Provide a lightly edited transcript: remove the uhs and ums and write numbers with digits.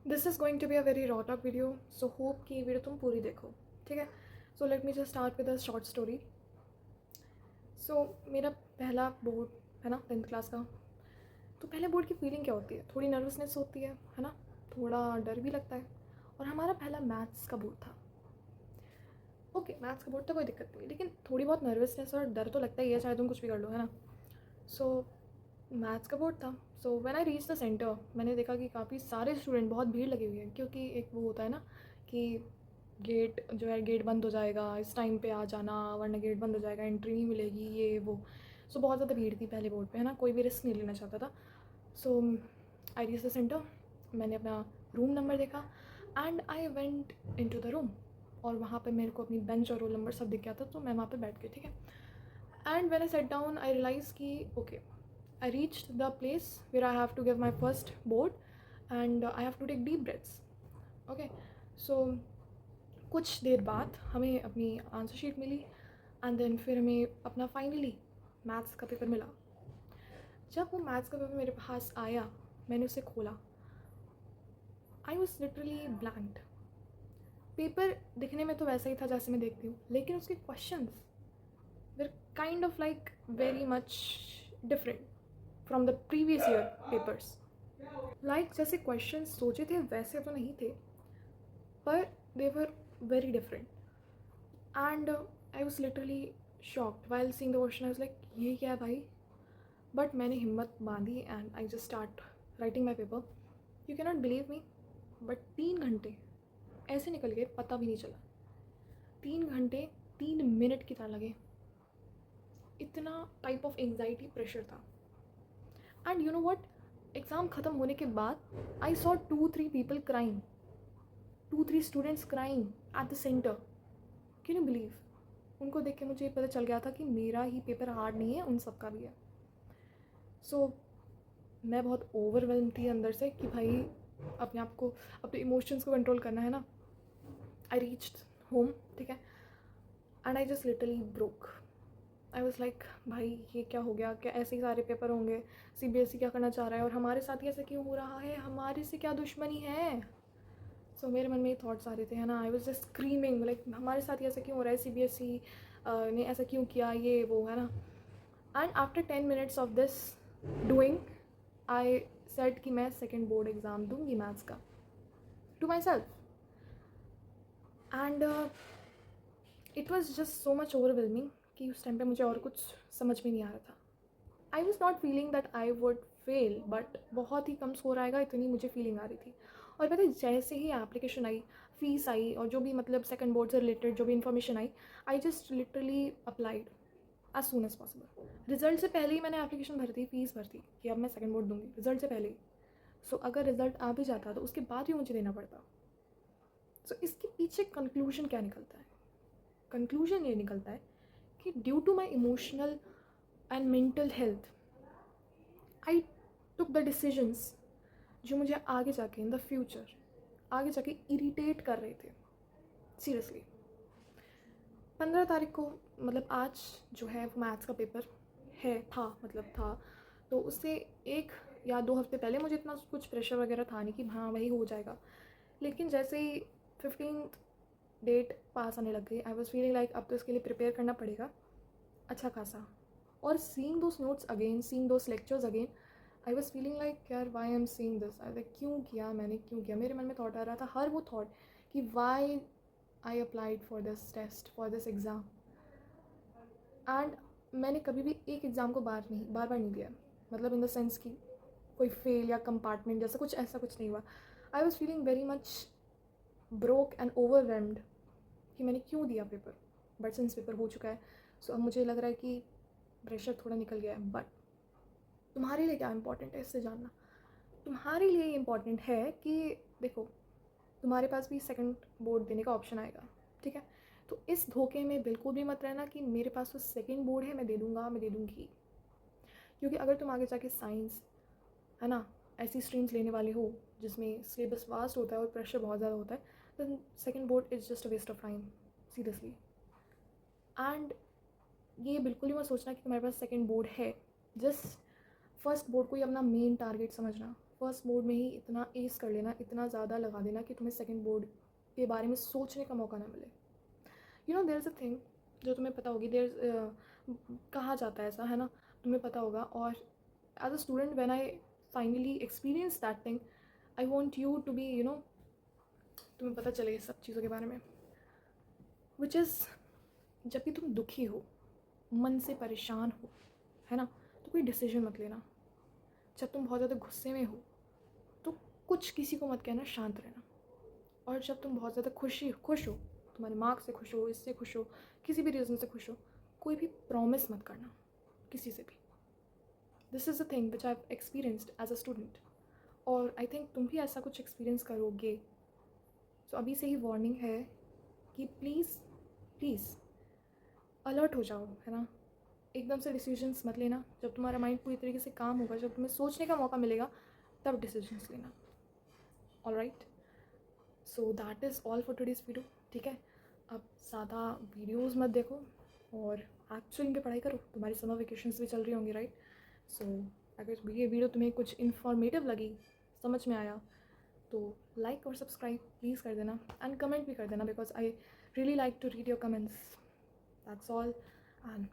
This is going to be a very raw talk video, so hope कि video तुम पूरी देखो, ठीक है। So let me just start with a short story. So मेरा पहला बोर्ड है ना, 10th क्लास का। तो पहले बोर्ड की फीलिंग क्या होती है? थोड़ी नर्वसनेस होती है ना, थोड़ा डर भी लगता है। और हमारा पहला मैथ्स का बोर्ड था। ओके, मैथ्स का बोर्ड तो कोई दिक्कत नहीं, लेकिन थोड़ी बहुत नर्वसनेस और डर तो लगता ही है, चाहे तुम कुछ भी कर लो, है ना। सो मैथ्स का बोर्ड था। So when I reach the centre, मैंने देखा कि काफ़ी सारे स्टूडेंट, बहुत भीड़ लगी हुई है, क्योंकि एक वो होता है ना कि गेट जो है, गेट बंद हो जाएगा, इस टाइम पे आ जाना, वरना गेट बंद हो जाएगा, एंट्री नहीं मिलेगी, ये वो। सो बहुत ज़्यादा भीड़ थी पहले बोर्ड पे, है ना, कोई भी रिस्क नहीं लेना चाहता था। So I reach the centre, मैंने अपना रूम नंबर देखा and I went in to the room. और वहाँ पे मेरे को अपनी बेंच और रोल नंबर सब दिख गया था, तो मैं वहाँ पे बैठ गई, ठीक है। And when I sat down, I realise कि okay, I reached the place where I have to give my first board and I have to take deep breaths. Okay, so कुछ देर बाद हमें अपनी आंसर शीट मिली and then फिर हमें अपना finally maths का पेपर मिला। जब वो मैथ्स का पेपर मेरे पास आया, मैंने उसे खोला, आई वॉज लिटरली ब्लैंक्ड। पेपर दिखने में तो वैसा ही था जैसे मैं देखती हूँ, लेकिन उसके questions were kind of like very much different from the previous year papers. जैसे क्वेश्चन सोचे थे वैसे तो नहीं थे, पर they were very different. And I was literally shocked while seeing the question. I was like, ये क्या है भाई? बट मैंने हिम्मत बांधी and I just start writing my paper. You can not believe me, but 3 घंटे ऐसे निकल गए, पता भी नहीं चला। 3 घंटे 3 मिनट की तरह लगे। इतना टाइप ऑफ एंग्जाइटी प्रेशर था। And you know what, exam ख़त्म होने के बाद I saw 2-3 people crying, 2-3 students crying at the centre. Can you believe? उनको देख के मुझे पता चल गया था कि मेरा ही पेपर हार्ड नहीं है, उन सब का भी है। सो मैं बहुत ओवरवेल्म थी अंदर से कि भाई अपने आप को, अपने इमोशंस को कंट्रोल करना है ना। आई रीच्ड होम, ठीक है, and I just literally broke. I was like, भाई ये क्या हो गया? क्या ऐसे ही सारे पेपर होंगे? CBSE क्या करना चाह रहा है और हमारे साथ ही ऐसे क्यों हो रहा है? हमारे से क्या दुश्मनी है? सो मेरे मन में ये थॉट्स आ रहे थे, है ना। I was just screaming like, हमारे साथ ही ऐसा क्यों हो रहा है? CBSE ने ऐसा क्यों किया, ये वो, है ना। And after 10 minutes of this doing, I set कि मैं सेकेंड बोर्ड एग्ज़ाम दूंगी मैथ्स का, to myself. And it was just so much overwhelming कि उस टाइम पे मुझे और कुछ समझ में नहीं आ रहा था। I was not feeling that I would fail, but बहुत ही कम स्कोर आएगा, इतनी मुझे फीलिंग आ रही थी। और पता है, जैसे ही एप्लीकेशन आई, फीस आई, और जो भी मतलब सेकंड बोर्ड से रिलेटेड जो भी इन्फॉर्मेशन आई, I just literally applied as soon as possible. Result से पहले ही मैंने एप्लीकेशन भर दी, फीस भर दी कि अब मैं सेकंड बोर्ड दूंगी, रिजल्ट से पहले ही। सो अगर रिजल्ट आ भी जाता तो उसके बाद भी मुझे देना पड़ता। सो इसके पीछे कंक्लूजन क्या निकलता है? कंक्लूजन ये निकलता है कि due to my emotional and mental health, I took the decisions जो मुझे आगे जाके इन द फ्यूचर, आगे जाके इरिटेट कर रहे थे। सीरियसली, 15 तारीख को, मतलब आज जो है वो मैथ्स का पेपर है, था, मतलब था। तो उससे 1 या 2 हफ्ते पहले मुझे इतना कुछ प्रेशर वगैरह था नहीं कि हाँ वही हो जाएगा। लेकिन जैसे ही 15th डेट पास आने लग गई, आई वॉज फीलिंग लाइक अब तो इसके लिए प्रिपेयर करना पड़ेगा अच्छा खासा। और seeing those notes again, seeing those lectures again, I was feeling like यार why I am seeing this. I like, क्यों किया मैंने, क्यों किया? मेरे मन में थॉट आ रहा था, हर वो थॉट कि why I applied for this test, for this exam. And मैंने कभी भी एक एग्ज़ाम को बार बार नहीं दिया, मतलब इन द सेंस कि कोई फेल या कंपार्टमेंट जैसा कुछ, ऐसा कुछ नहीं हुआ। आई was feeling very much broke and overwhelmed कि मैंने क्यों दिया पेपर। बट सिंस पेपर हो चुका है, सो अब मुझे लग रहा है कि प्रेशर थोड़ा निकल गया है। बट तुम्हारे लिए क्या इंपॉर्टेंट है इससे जानना? तुम्हारे लिए इम्पॉर्टेंट है कि देखो, तुम्हारे पास भी सेकंड बोर्ड देने का ऑप्शन आएगा, ठीक है। तो इस धोखे में बिल्कुल भी मत रहना कि मेरे पास तो सेकंड बोर्ड है, मैं दे दूँगा, मैं दे दूँगी। क्योंकि अगर तुम आगे जाके साइंस, है ना, ऐसी स्ट्रीम्स लेने वाले हो जिसमें सिलेबस वास्ट होता है और प्रेशर बहुत ज़्यादा होता है, then second board is just a waste of time, seriously. And ये बिल्कुल ही मत सोचना कि तुम्हारे पास सेकंड बोर्ड है। जस्ट फर्स्ट बोर्ड को ही अपना मेन टारगेट समझना। फर्स्ट बोर्ड में ही इतना एस कर लेना, इतना ज़्यादा लगा देना कि तुम्हें सेकंड बोर्ड के बारे में सोचने का मौका ना मिले. You know there is a thing जो तुम्हें पता होगी, कहा जाता है ऐसा, है ना, तुम्हें पता होगा. और as a student when I finally experience that thing, I want you to be, you know, तुम्हें पता चले सब चीज़ों के बारे में. विच इज़, जब भी तुम दुखी हो, मन से परेशान हो, है ना, तो कोई डिसीजन मत लेना. जब तुम बहुत ज़्यादा गुस्से में हो तो कुछ किसी को मत कहना, शांत रहना. और जब तुम बहुत ज़्यादा खुश हो, तुम्हारे मार्क्स से खुश हो, इससे खुश हो, किसी भी रीज़न से खुश हो, कोई भी प्रॉमिस मत करना किसी से भी. This is a thing which I have experienced as a student, और आई थिंक तुम भी ऐसा कुछ एक्सपीरियंस करोगे. सो अभी से ही वार्निंग है कि प्लीज़ प्लीज़ अलर्ट हो जाओ, है ना. एकदम से डिसीजंस मत लेना. जब तुम्हारा माइंड पूरी तरीके से काम होगा, जब तुम्हें सोचने का मौका मिलेगा, तब डिसीजंस लेना. Alright, so that is all for today's video. ठीक है, अब ज़्यादा वीडियोज़ मत देखो और एक्चुअली में पढ़ाई करो. तुम्हारी समर वेकेशंस भी चल रही होंगी, राइट. सो अगर ये वीडियो तुम्हें कुछ इन्फॉर्मेटिव लगी, समझ में आया, तो लाइक और सब्सक्राइब प्लीज़ कर देना, एंड कमेंट भी कर देना, because I really like to read your comments. That's all, and